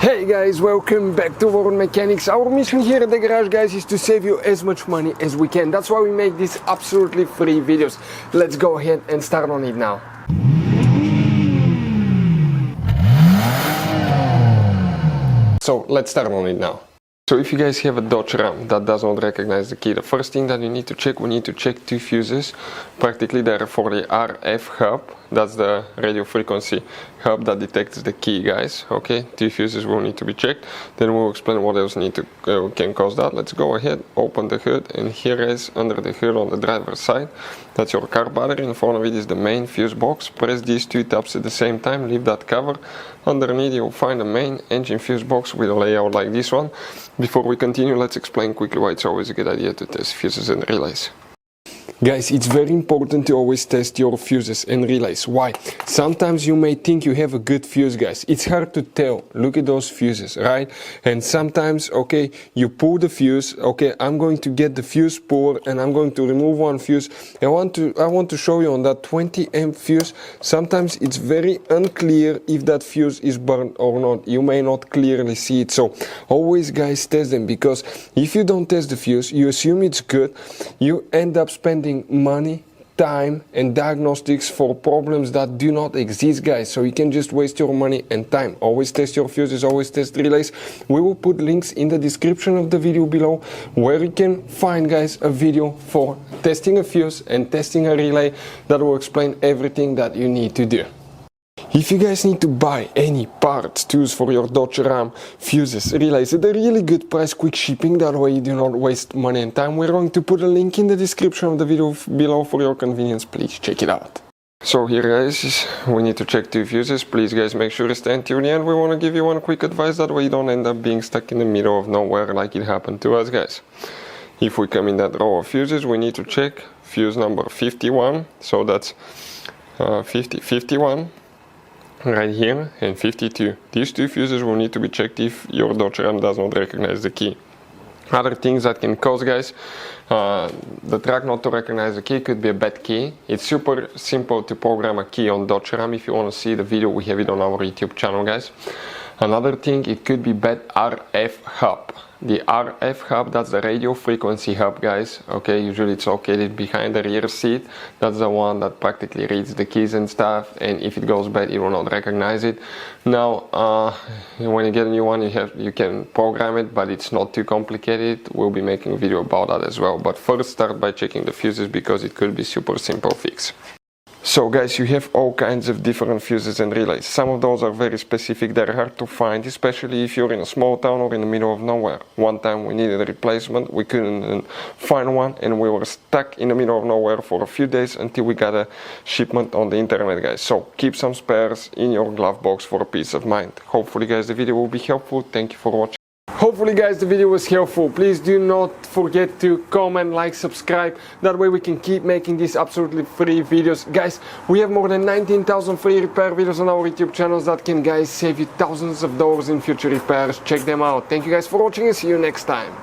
Hey guys, welcome back to World Mechanics. Our mission here at the garage, guys, is to save you as much money as we can. That's why we make these absolutely free videos. Let's go ahead and start on it now. So let's start on it now. So if you guys have a Dodge Ram that does not recognize the key, the first thing that you need to check, we need to check two fuses. Practically they're for the RF hub, that's the radio frequency hub that detects the key, guys. Okay, two fuses will need to be checked. Then we'll explain what else need to can cause that. Let's go ahead, open the hood, and here is under the hood on the driver's side. That's your car battery. In front of it is the main fuse box. Press these two tabs at the same time, leave that cover. Underneath you'll find the main engine fuse box with a layout like this one. Before we continue, let's explain quickly why it's always a good idea to test fuses and relays. Guys, it's very important to always test your fuses and relays. Why? Sometimes you may think you have a good fuse, guys. It's hard to tell. Look at those fuses, right? And sometimes, okay, you pull the fuse. Okay, I'm going to get the fuse puller and I'm going to remove one fuse. I want to show you on that 20 amp fuse. Sometimes it's very unclear if that fuse is burned or not. You may not clearly see it. So always, guys, test them, because if you don't test the fuse, you assume it's good. You end up spending money, time and diagnostics for problems that do not exist, guys. So you can just waste your money and time. Always test your fuses, always test relays. We will put links in the description of the video below where you can find, guys, a video for testing a fuse and testing a relay that will explain everything that you need to do. If you guys need to buy any parts, tools for your Dodge Ram, fuses, relays at a really good price, quick shipping, that way you do not waste money and time, we're going to put a link in the description of the video below for your convenience. Please check it out. So here, guys, we need to check two fuses. Please, guys, make sure to stay until the end. We want to give you one quick advice, that way you don't end up being stuck in the middle of nowhere like it happened to us, guys. If we come in that row of fuses, we need to check fuse number 51, so that's 51. Right here, and 52. These two fuses will need to be checked if your Dodge Ram does not recognize the key. Other things that can cause, guys, the track not to recognize the key could be a bad key. It's super simple to program a key on Dodge Ram. If you want to see the video, we have it on our YouTube channel, guys. Another thing, it could be bad RF hub. The RF hub, that's the radio frequency hub, guys. Okay, usually it's located behind the rear seat. That's the one that practically reads the keys and stuff, and if it goes bad, it will not recognize it. Now, when you get a new one, you can program it, but it's not too complicated. We'll be making a video about that as well. But first, start by checking the fuses, because it could be super simple fix. So, guys, you have all kinds of different fuses and relays. Some of those are very specific, they're hard to find, especially if you're in a small town or in the middle of nowhere. One time we needed a replacement, we couldn't find one, and we were stuck in the middle of nowhere for a few days until we got a shipment on the internet, guys. So keep some spares in your glove box for a peace of mind. Hopefully, guys, the video will be helpful. Thank you for watching. Hopefully, guys, the video was helpful. Please do not forget to comment, like, subscribe. That way we can keep making these absolutely free videos. Guys, we have more than 19,000 free repair videos on our YouTube channels that can, guys, save you thousands of dollars in future repairs. Check them out. Thank you, guys, for watching, and see you next time.